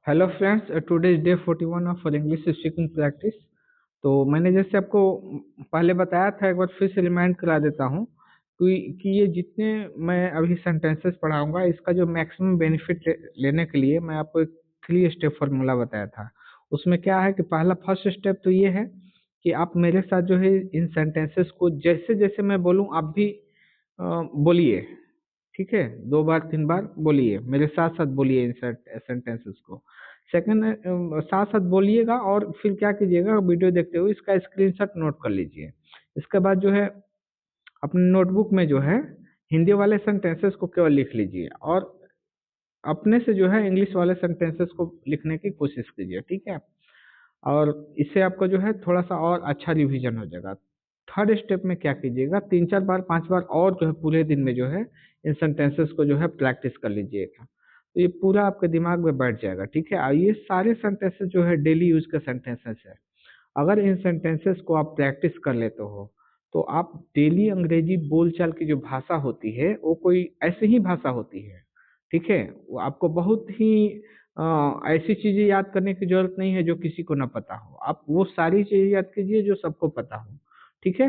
Hello friends, today is day 41 of English speaking practice. तो मैंने जैसे आपको पहले बताया था, एक बार फिर से रिमाइंड करा देता हूँ कि ये जितने मैं अभी सेंटेंसेस पढ़ाऊंगा, इसका जो मैक्सिमम बेनिफिट लेने के लिए मैं आपको एक 3 स्टेप फार्मूला बताया था। उसमें क्या है कि पहला फर्स्ट स्टेप तो ये है कि आप मेरे साथ जो है इन सेंटेंसेस को जैसे जैसे मैं बोलूँ आप भी बोलिए। ठीक है, 2 बार 3 बार बोलिए, मेरे साथ साथ बोलिए इन सेंटेंसेस को। सेकंड, साथ साथ बोलिएगा और फिर क्या कीजिएगा, वीडियो देखते हुए इसका स्क्रीनशॉट नोट कर लीजिए। इसके बाद जो है अपने नोटबुक में जो है हिंदी वाले सेंटेंसेस को केवल लिख लीजिए और अपने से जो है इंग्लिश वाले सेंटेंसेस को लिखने की कोशिश कीजिए। ठीक है, और इससे आपका जो है थोड़ा सा और अच्छा रिवीजन हो जाएगा। थर्ड स्टेप में क्या कीजिएगा, 3 4 बार 5 बार और जो है पूरे दिन में जो है इन सेंटेंसेस को जो है प्रैक्टिस कर लीजिएगा, तो ये पूरा आपके दिमाग में बैठ जाएगा। ठीक है, और ये सारे सेंटेंसेस जो है डेली यूज के सेंटेंसेस है। अगर इन सेंटेंसेस को आप प्रैक्टिस कर लेते हो तो आप डेली अंग्रेजी बोलचाल की जो भाषा होती है वो कोई ऐसी ही भाषा होती है। ठीक है, वो आपको बहुत ही ऐसी चीजें याद करने की जरूरत नहीं है जो किसी को ना पता हो। आप वो सारी चीजें याद कीजिए जो सबको पता हो। ठीक है,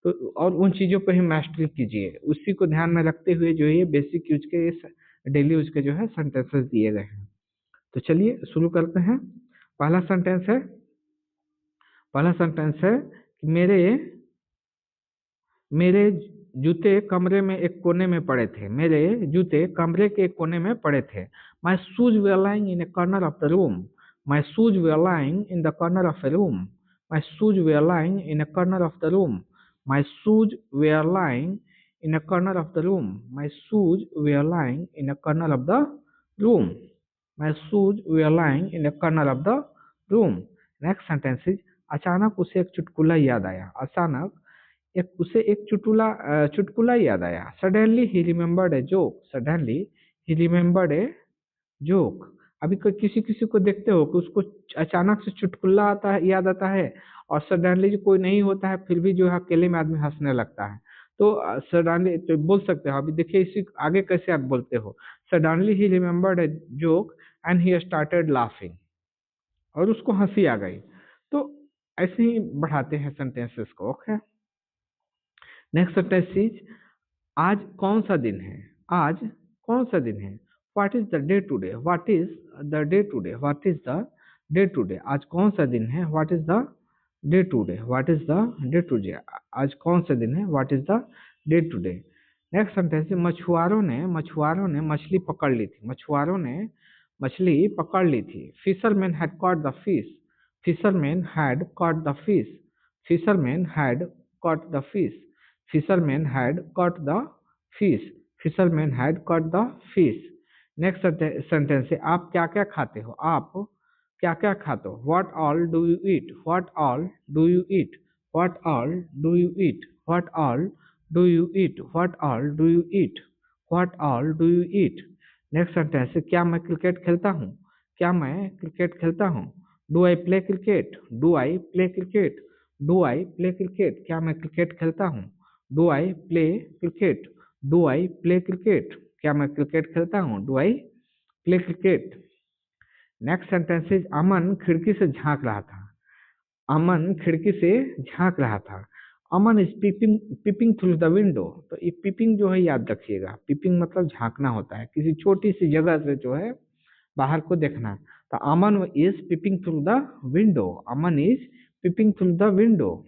तो और उन चीजों पर ही मास्टरी कीजिए, उसी को ध्यान में रखते हुए जो ये बेसिक यूज के डेली यूज के जो है सेंटेंसेस दिए गए हैं। तो चलिए शुरू करते हैं। पहला सेंटेंस है पहला सेंटेंस है कि मेरे मेरे जूते कमरे में एक कोने में पड़े थे। मेरे जूते कमरे के एक कोने में पड़े थे। My shoes were lying in A corner of the room. My shoes were lying in the corner of A room. My shoes were lying in A corner of the room. My shoes were lying in A corner of the room. My shoes were lying in A corner of the room. My shoes were lying in A corner of the room. Next sentence is, अचानक उसे एक चुटकुला याद आया। अचानक उसे एक चुटकुला याद आया। Suddenly he remembered a joke. Suddenly he remembered a joke. अभी कोई किसी किसी को देखते हो कि उसको अचानक से चुटकुला आता है, याद आता है, और सडनली कोई नहीं होता है फिर भी जो है अकेले में आदमी हंसने लगता है। तो सडनली तो बोल सकते हो। अभी देखिए इसी आगे कैसे आप बोलते हो, suddenly he remembered a joke and he started laughing, और उसको हंसी आ गई। तो ऐसे ही बढ़ाते हैं सेंटेंसेस को। ओके, नेक्स्ट सेंटेंस इज, आज कौन सा दिन है। आज कौन सा दिन है। What is the day today. What is the day today. What is the day today. आज कौन सा दिन है। What is the day today. What is the day today. आज कौन सा दिन है। What is the day today. Next sentence है, मछुआरों ने मछली पकड़ ली थी। मछुआरों ने मछली पकड़ ली थी। Fisherman had caught the fish. Fisherman had caught the fish. Fisherman had caught the fish. Fisherman had caught the fish. Fisherman had caught the fish. Next sentence है, आप क्या क्या खाते हो। आप क्या क्या खाते हो। What all do you eat. What all do you eat. What all do you eat. What all do you eat. What all do you eat. What all do you eat. Next sentence है, क्या मैं cricket खेलता हूँ। क्या मैं cricket खेलता हूँ। Do I play cricket. Do I play cricket. Do I play cricket. क्या मैं क्रिकेट खेलता हूँ। Do I play cricket. Do I play cricket. क्या मैं क्रिकेट खेलता हूँ। Do I play cricket. Next sentence is, Aman खिड़की से झांक रहा था। अमन खिड़की से झांक रहा था। Aman is peeping peeping through the window. तो ये पीपिंग जो है याद रखिएगा, पीपिंग मतलब झांकना होता है, किसी छोटी सी जगह से जो है बाहर को देखना। तो Aman is peeping through the window. Aman is peeping through the window.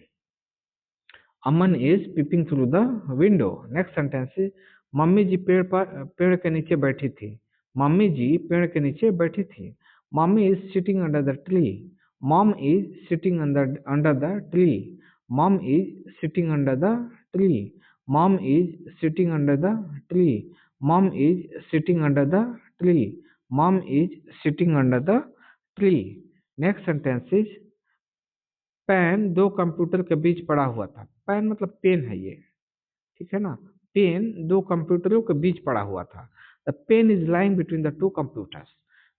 Aman is peeping through the window. Next sentence है, मम्मी जी पेड़ के नीचे बैठी थी। मम्मी जी पेड़ के नीचे बैठी थी। Mummy is sitting under the tree. Mom is sitting under the tree. Mom is sitting under the tree. Mom is sitting under the tree. Mom is sitting under the tree. Mom is sitting under the tree. Next sentence is, pen दो computer के बीच पड़ा हुआ था। Pen मतलब pen है ये, ठीक है ना। पेन दो कंप्यूटरों के बीच पड़ा हुआ था। The pen is lying between the two computers.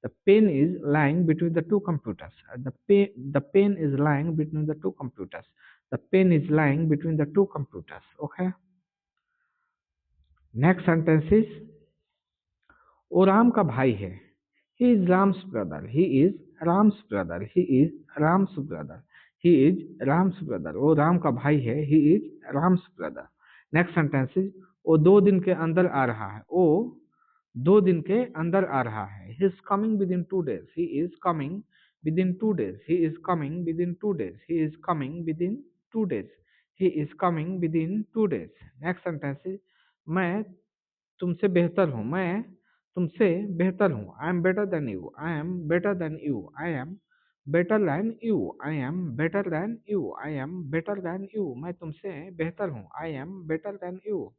The pen is lying between the two computers. The pen is lying between the two computers. The pen is lying between the two computers. Okay, next sentence is, वो राम का भाई है। He is Ram's brother. He is Ram's brother. He is Ram's brother. He is Ram's brother. वो राम का भाई है. He is Ram's brother. Next sentence is वो 2 दिन के अंदर आ रहा है. वो 2 दिन के अंदर आ रहा है. He is coming within 2 days. He is coming within 2 days. He is coming within 2 days. He is coming within 2 days. He is coming within 2 days. Next sentence is मैं तुमसे बेहतर हूँ. मैं तुमसे बेहतर हूँ. I am better than you. I am better than you. I am better than you. I am better than you. I am better than you. मैं तुमसे बेहतर हूँ. I am better than you.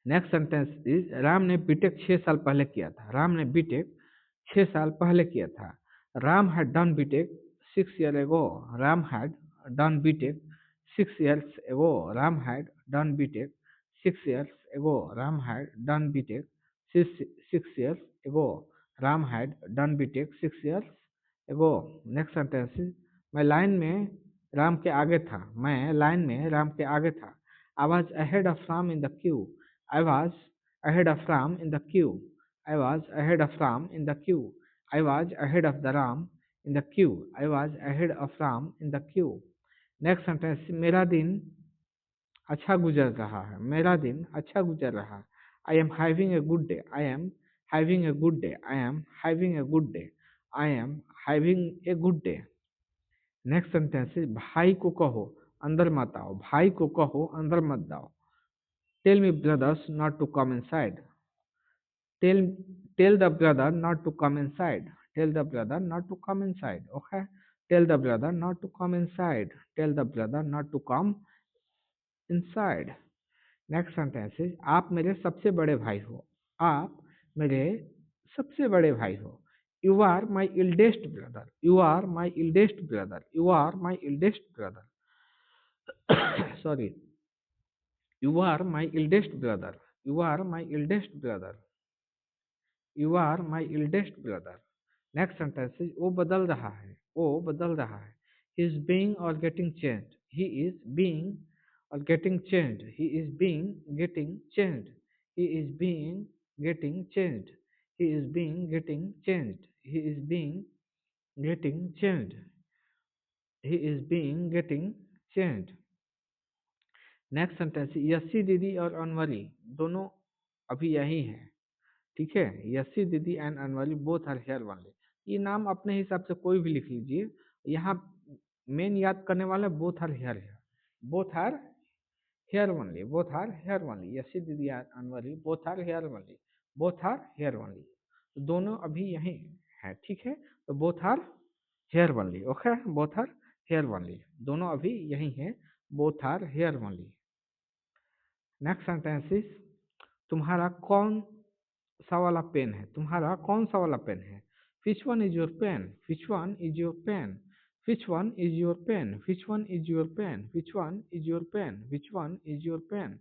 Next sentence is Ram ने BTech 6 साल पहले किया था. राम ने बीटेक 6 साल पहले किया था. Ram had done BTech 6 years ago. Ram had done BTech 6 years ago. Ram had done BTech 6 years ago. Ram had done BTech six years ago. Ram had done BTech 6 years ago. Next sentence is मैं line में राम के आगे था. मैं line में राम के आगे था. I was ahead of Ram in the queue. I was ahead of Ram in the queue. I was ahead of Ram in the queue. I was ahead of the Ram in the queue. I was ahead of Ram in the queue. Next sentence मेरा दिन अच्छा गुजर रहा है. मेरा दिन अच्छा गुजर रहा है. I am having a good day. I am having a good day. I am having a good day. I am having a good day. Next sentence भाई को कहो अंदर मत आओ. भाई को कहो अंदर मत आओ. Tell me brothers not to come inside. Tell tell the brother not to come inside. Tell the brother not to come inside. Okay. Tell the brother not to come inside. Tell the brother not to come inside. Next sentence है आप मेरे सबसे बड़े भाई हो. आप मेरे सबसे बड़े भाई हो. You are my eldest brother. You are my eldest brother. You are my eldest brother. Sorry. You are my eldest brother. You are my eldest brother. You are my eldest brother. Next sentence है वो बदल रहा है. वो बदल रहा है. He is being और getting changed. He is being or getting changed. He is being getting changed. He is being getting changed. He is being getting changed. He is being getting changed. He is being getting changed. Next sentence SC दीदी और अनवरी दोनों अभी यही हैं. ठीक है. Yassi didi and Anwari both are here only. ये नाम अपने हिसाब से कोई भी लिख लीजिए. यहाँ मेन याद करने वाला बोथ आर हेयर है. Both are here only. Both are here only. Yasi didi Anwari both are here only. Both are here only. तो दोनों अभी यहीं हैं. ठीक है. तो both are here only. Okay. both are here only. दोनों अभी यहीं हैं. both are here only. Next sentence is तुम्हारा कौन सा वाला पेन है. तुम्हारा कौन सा वाला पेन है. which one is your pen. which one is your pen. Which one is your pen? Which one is your pen? Which one is your pen? Which one is your pen?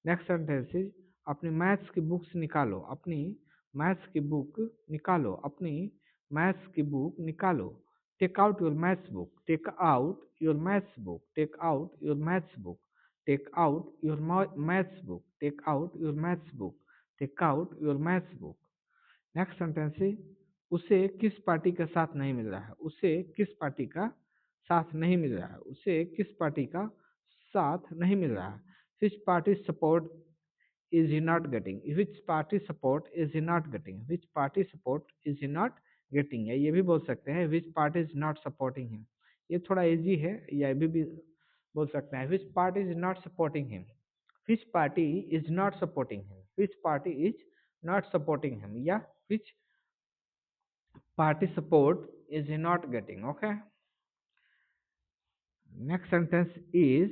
Next sentence is अपनी maths की books निकालो. अपनी maths की book निकालो. अपनी maths की book निकालो. Take out your maths book. Take out your maths book. Take out your maths book. Take out your maths book. Take out your maths book. Take out your maths book. Next sentence है उसे किस party का साथ नहीं मिल रहा है. उसे किस पार्टी का साथ नहीं मिल रहा है. उसे किस पार्टी का साथ नहीं मिल रहा है. which party support is he not getting. which party support is he not getting. which party support is he not getting. या ये भी बोल सकते हैं which party is not supporting him. ये थोड़ा इजी है. या भी बोल सकते हैं which party is not supporting him. which party is not supporting him. which party is not supporting him. या which party support is he not getting. Okay. Next sentence is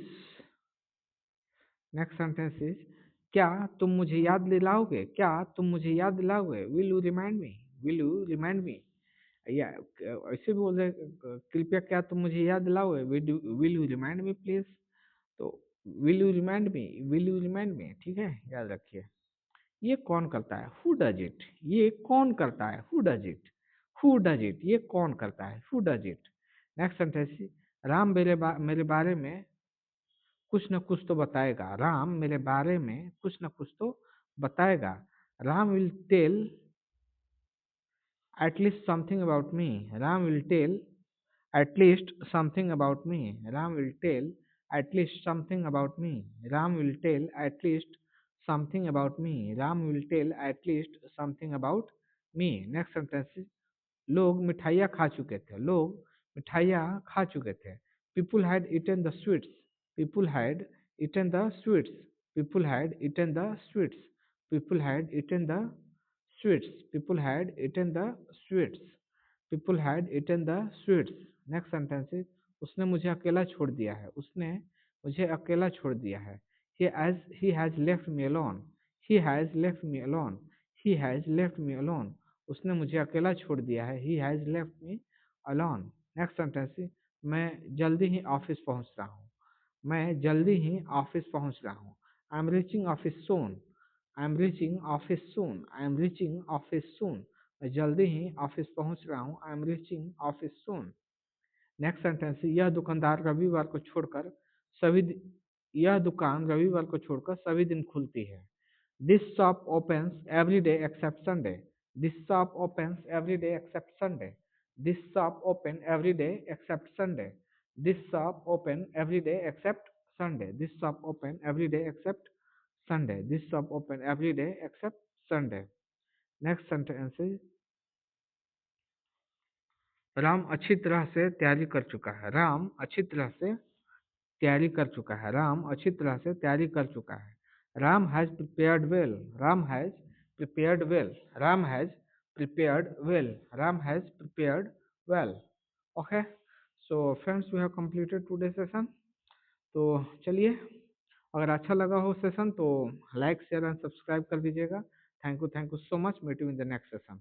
क्या तुम मुझे याद दिलाओगे. क्या तुम मुझे याद दिलाओगे. will you remind me. will you remind me. या ऐसे भी बोल रहे कृपया क्या तुम मुझे याद दिलाओगे. will you remind me please. तो will you remind me. will you remind me. ठीक है. याद रखिए. ये कौन करता है. who does it. ये कौन करता है. who does it. who does it. ये कौन करता है. who does it. Next sentence Ram मेरे बारे में कुछ न कुछ तो बताएगा. राम मेरे बारे में कुछ न कुछ तो बताएगा. Ram will tell at least something about me. Ram will tell at least something about me. Ram will tell at least something about me. Ram will tell at least something about me. Ram will tell at least something about me. Next sentence is लोग मिठाइयाँ खा चुके थे. लोग मिठाइयाँ खा चुके थे. People had eaten the sweets. People had eaten the sweets. People had eaten the sweets. People had eaten the sweets. People had eaten the sweets. People had eaten the sweets. Next sentence is उसने मुझे अकेला छोड़ दिया है. उसने मुझे अकेला छोड़ दिया है. He has left me alone. He has left me alone. He has left me alone. उसने मुझे अकेला छोड़ दिया है. He has left me alone. Next sentence is मैं जल्दी ही ऑफिस पहुंच रहा हूँ. मैं जल्दी ही ऑफिस पहुंच रहा हूँ. I am reaching office soon. I am reaching office soon. I am reaching office soon. मैं जल्दी ही ऑफिस पहुंच रहा हूँ. I am reaching office soon. Next sentence, यह दुकानदार रविवार को छोड़कर सभी दि- यह दुकान रविवार को छोड़कर सभी दिन खुलती है. This shop opens every day except Sunday. This shop opens every day except Sunday. This shop open every day except Sunday. This shop open every day except Sunday. This shop open every day except Sunday. This shop open every day except Sunday. Next sentence, Ram अच्छी तरह से तैयारी कर चुका है. राम अच्छी तरह से तैयारी कर चुका है. राम अच्छी तरह से तैयारी कर चुका है. Ram has prepared well. Ram has prepared well. Ram has prepared well. Ram has prepared well. Okay, so friends we have completed today session. तो चलिए, अगर अच्छा लगा हो सेशन तो लाइक शेयर एंड सब्सक्राइब कर दीजिएगा. Thank you so much. Meet you in the next session.